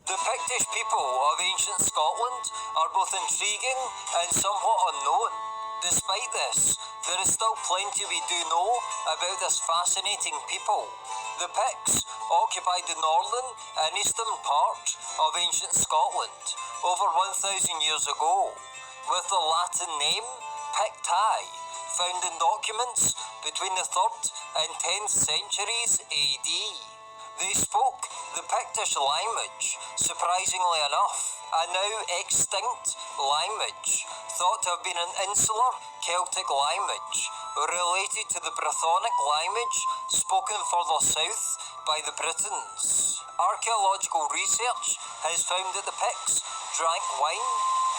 The Pictish people of ancient Scotland are both intriguing and somewhat unknown. Despite this, there is still plenty we do know about this fascinating people. The Picts occupied the northern and eastern part of ancient Scotland over 1,000 years ago, with the Latin name Picti, found in documents between the 3rd and 10th centuries AD. They spoke the Pictish language, surprisingly enough, a now extinct language, thought to have been an insular Celtic language, related to the Brythonic language spoken further south by the Britons. Archaeological research has found that the Picts drank wine,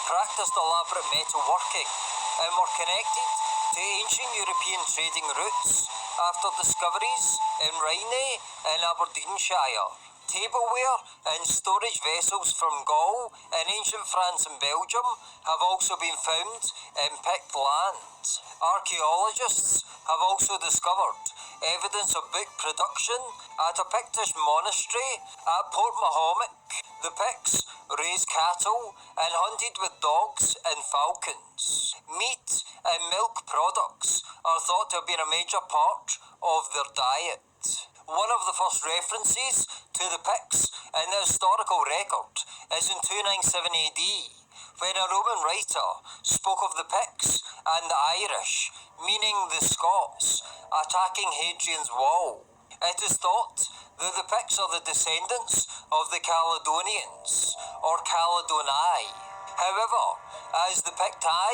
practiced elaborate metalworking, and were connected to ancient European trading routes after discoveries in Rhynie and Aberdeenshire. Tableware and storage vessels from Gaul in ancient France and Belgium have also been found in Pict land. Archaeologists have also discovered evidence of book production at a Pictish monastery at Port Mahomet. The Picts raised cattle and hunted with dogs and falcons. Meat and milk products are thought to have been a major part of their diet. One of the first references to the Picts in the historical record is in 297 AD, when a Roman writer spoke of the Picts and the Irish, meaning the Scots, attacking Hadrian's Wall. It is thought that the Picts are the descendants of the Caledonians, or Caledonii. However, as the Picti,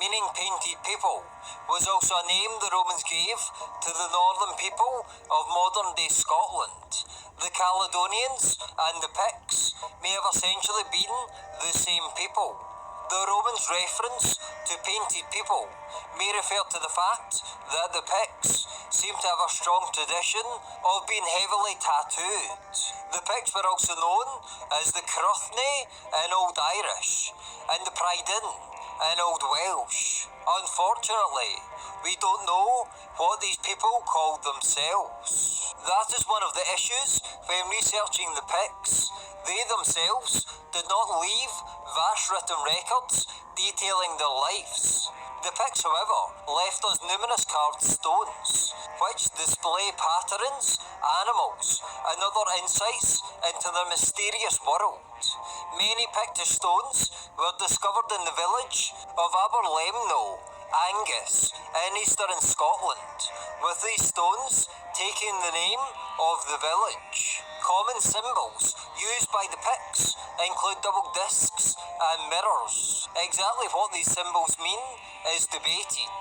meaning painted people, was also a name the Romans gave to the northern people of modern-day Scotland, the Caledonians and the Picts may have essentially been the same people. The Romans' reference to painted people may refer to the fact that the Picts seem to have a strong tradition of being heavily tattooed. The Picts were also known as the Cruithne in Old Irish and the Prydain in Old Welsh. Unfortunately, we don't know what these people called themselves. That is one of the issues when researching the Picts. They themselves did not leave vast written records detailing their lives. The Picts, however, left us numerous carved stones, which display patterns, animals, and other insights into their mysterious world. Many Pictish stones were discovered in the village of Aberlemno, Angus, in eastern Scotland, with these stones taking the name of the village. Common symbols used by the Picts include double discs and mirrors. Exactly what these symbols mean is debated.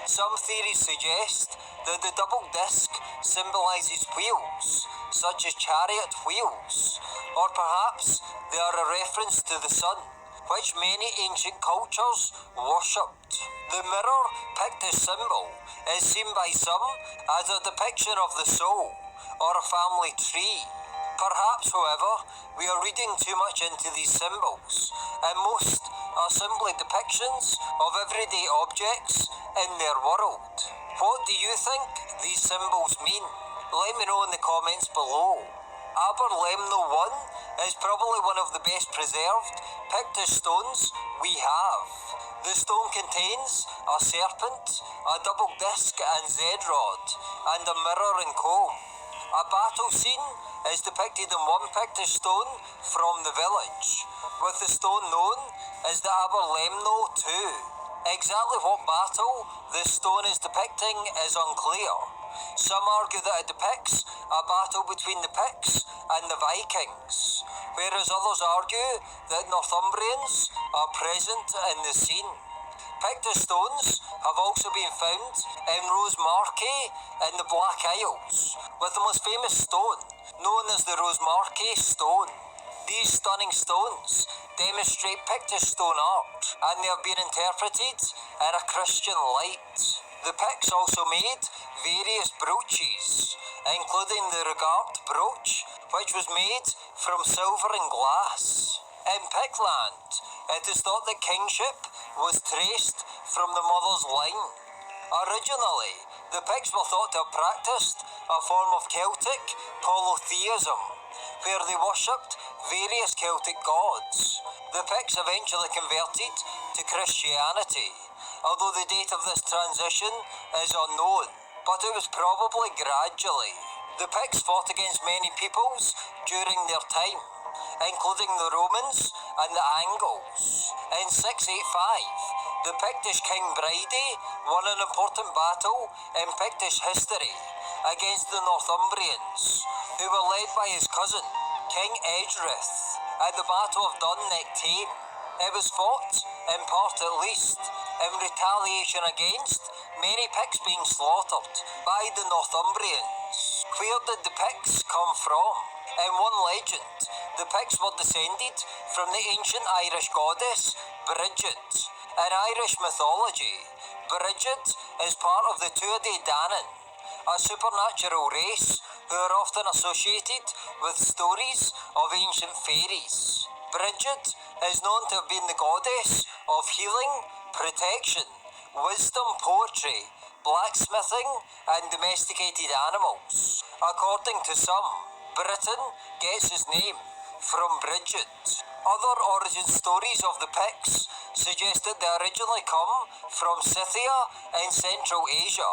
Some theories suggest that the double disc symbolises wheels, such as chariot wheels, or perhaps they are a reference to the sun, which many ancient cultures worshipped. The mirror Pictish symbol is seen by some as a depiction of the soul, or a family tree. Perhaps, however, we are reading too much into these symbols, and most are simply depictions of everyday objects in their world. What do you think these symbols mean? Let me know in the comments below. Aberlemno 1 is probably one of the best preserved Pictish stones we have. The stone contains a serpent, a double disc and Z-rod, and a mirror and comb. A battle scene is depicted in one Pictish stone from the village, with the stone known as the Aberlemno 2. Exactly what battle this stone is depicting is unclear. Some argue that it depicts a battle between the Picts and the Vikings, whereas others argue that Northumbrians are present in the scene. Pictish stones have also been found in Rosemarkie in the Black Isles, with the most famous stone known as the Rosemarkie stone. These stunning stones demonstrate Pictish stone art, and they have been interpreted in a Christian light. The Picts also made various brooches, including the Regard brooch, which was made from silver and glass. In Pictland, it is thought that kingship was traced from the mother's line. Originally, the Picts were thought to have practiced a form of Celtic polytheism, where they worshipped various Celtic gods. The Picts eventually converted to Christianity, although the date of this transition is unknown, but it was probably gradually. The Picts fought against many peoples during their time, including the Romans and the Angles. In 685, the Pictish King Bridie won an important battle in Pictish history against the Northumbrians, who were led by his cousin, King Edgerith, at the Battle of Dun-Nechtane. It was fought, in part at least, in retaliation against many Picts being slaughtered by the Northumbrians. Where did the Picts come from? In one legend, the Picts were descended from the ancient Irish goddess Bridget. In Irish mythology, Bridget is part of the Tuatha Dé Danann, a supernatural race who are often associated with stories of ancient fairies. Bridget is known to have been the goddess of healing, protection, wisdom, poetry, blacksmithing, and domesticated animals. According to some, Britain gets its name from Bridget. Other origin stories of the Picts suggest that they originally come from Scythia in Central Asia,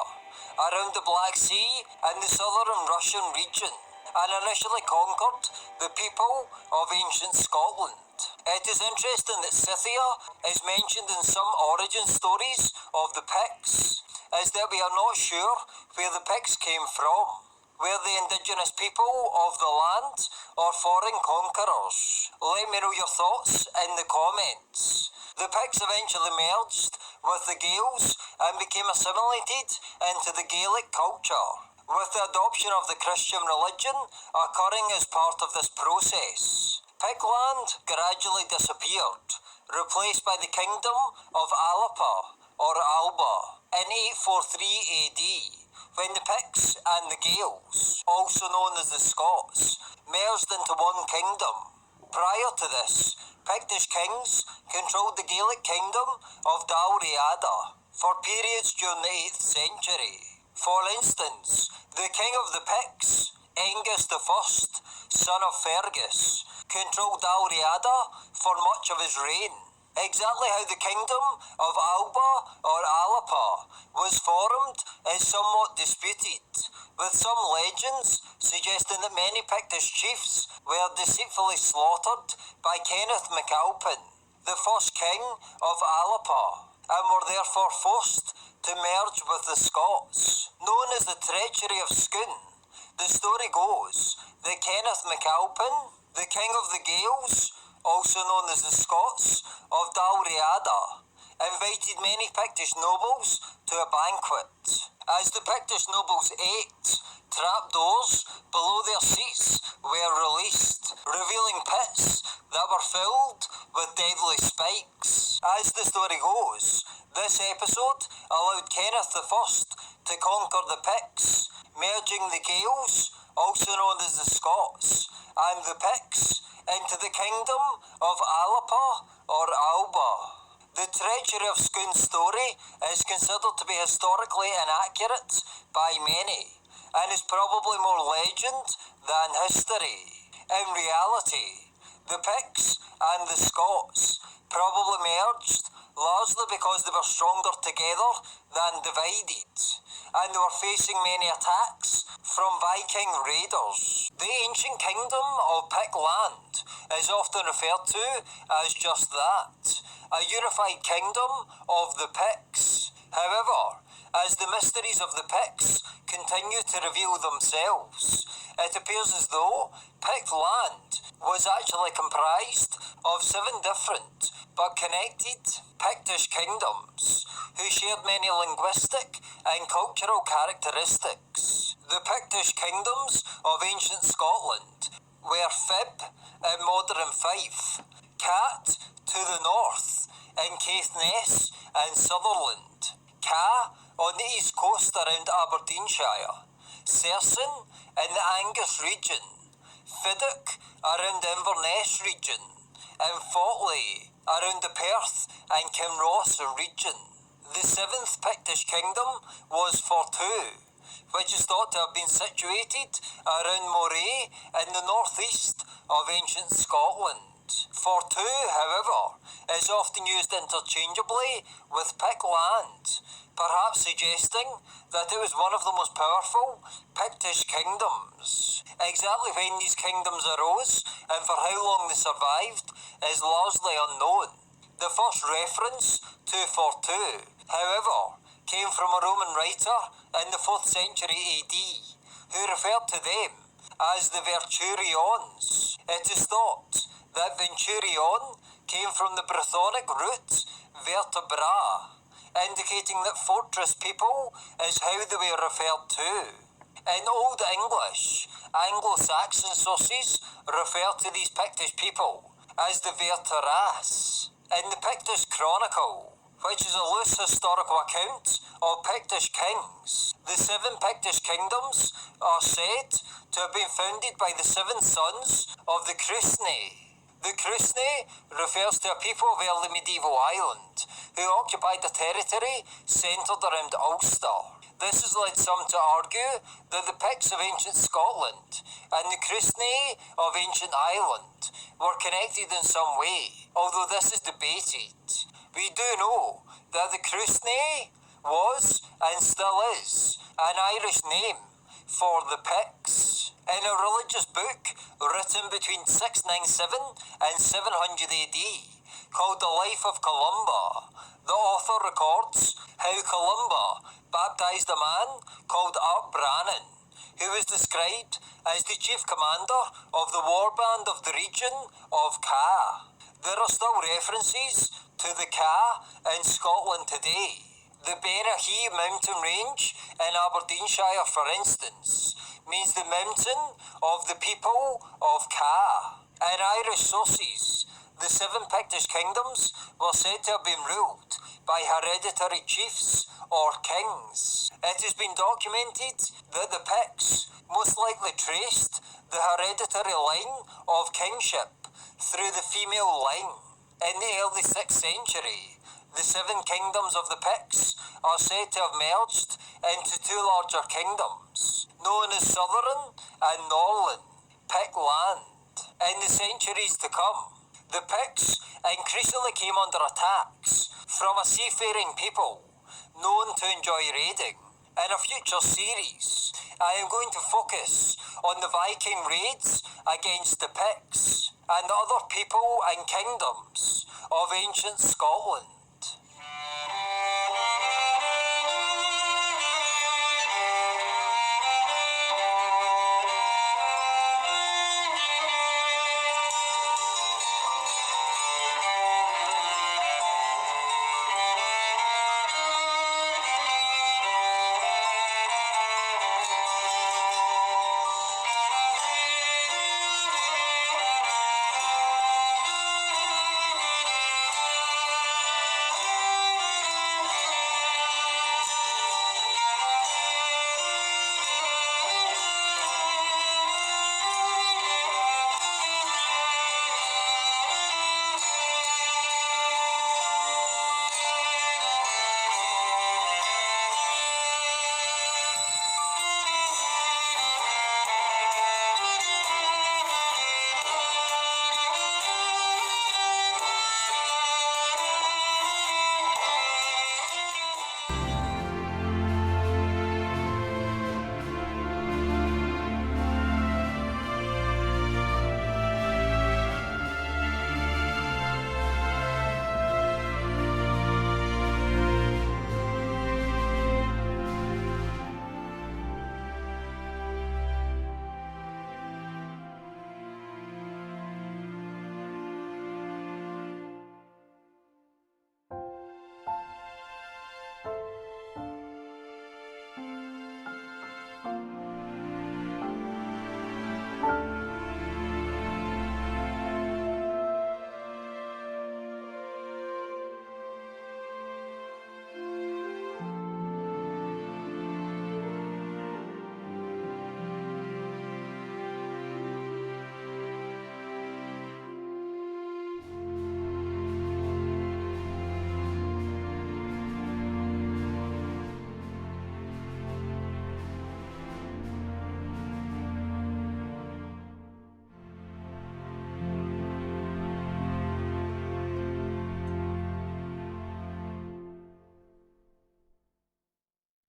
around the Black Sea and the southern Russian region, and initially conquered the people of ancient Scotland. It is interesting that Scythia is mentioned in some origin stories of the Picts, as that we are not sure where the Picts came from. Were they indigenous people of the land or foreign conquerors? Let me know your thoughts in the comments. The Picts eventually merged with the Gaels and became assimilated into the Gaelic culture, with the adoption of the Christian religion occurring as part of this process. Pictland gradually disappeared, replaced by the kingdom of Alapa or Alba in 843 AD, when the Picts and the Gaels, also known as the Scots, merged into one kingdom. Prior to this, Pictish kings controlled the Gaelic kingdom of Dalriada for periods during the 8th century. For instance, the king of the Picts, Angus I, son of Fergus, controlled Dalriada for much of his reign. Exactly how the kingdom of Alba or Alapa was formed is somewhat disputed, with some legends suggesting that many Pictish chiefs were deceitfully slaughtered by Kenneth MacAlpin, the first king of Alapa, and were therefore forced to merge with the Scots. Known as the treachery of Scone, the story goes that Kenneth MacAlpin, the king of the Gaels, also known as the Scots of Dalriada, invited many Pictish nobles to a banquet. As the Pictish nobles ate, trapdoors below their seats were released, revealing pits that were filled with deadly spikes. As the story goes, this episode allowed Kenneth I to conquer the Picts, merging the Gaels, also known as the Scots, and the Picts into the kingdom of Alapa or Alba. The treachery of Scone's story is considered to be historically inaccurate by many, and is probably more legend than history. In reality, the Picts and the Scots probably merged largely because they were stronger together than divided, and they were facing many attacks from Viking raiders. The ancient kingdom of Pictland is often referred to as just that, a unified kingdom of the Picts. However, As the mysteries of the Picts continue to reveal themselves, it appears as though Pict land was actually comprised of 7 different but connected Pictish kingdoms who shared many linguistic and cultural characteristics. The Pictish kingdoms of ancient Scotland were Fib in modern Fife, Cat to the north in Caithness and Sutherland, Ca on the east coast around Aberdeenshire, Serson in the Angus region, Fiddock around the Inverness region, and Fotley around the Perth and Kinross region. The 7th Pictish kingdom was Forteux, which is thought to have been situated around Moray in the northeast of ancient Scotland. Forteux, however, is often used interchangeably with Pict land, perhaps suggesting that it was one of the most powerful Pictish kingdoms. Exactly when these kingdoms arose and for how long they survived is largely unknown. The first reference to Forteux, however, came from a Roman writer in the 4th century AD, who referred to them as the Verturions. It is thought that Venturion came from the Brythonic root vertebra, indicating that fortress people is how they were referred to. In Old English, Anglo-Saxon sources refer to these Pictish people as the Verteras. In the Pictish Chronicle, which is a loose historical account of Pictish kings, the 7 Pictish kingdoms are said to have been founded by the 7 sons of the Crusnae. The Crusnae refers to a people of early medieval Ireland who occupied a territory centred around Ulster. This has led some to argue that the Picts of ancient Scotland and the Crusnae of ancient Ireland were connected in some way, although this is debated. We do know that the Crusnae was, and still is, an Irish name for the Picts. In a religious book written between 697 and 700 AD, called The Life of Columba, the author records how Columba baptised a man called Art Brannan, who was described as the chief commander of the warband of the region of Ca. There are still references to the Ca in Scotland today. The Benahee mountain range in Aberdeenshire, for instance, means the mountain of the people of Ca. In Irish sources, the 7 Pictish kingdoms were said to have been ruled by hereditary chiefs or kings. It has been documented that the Picts most likely traced the hereditary line of kingship through the female line. In the early 6th century, the 7 kingdoms of the Picts are said to have merged into 2 larger kingdoms, known as Southern and Northern Pict land. In the centuries to come, the Picts increasingly came under attacks from a seafaring people known to enjoy raiding. In a future series, I am going to focus on the Viking raids against the Picts and other people and kingdoms of ancient Scotland.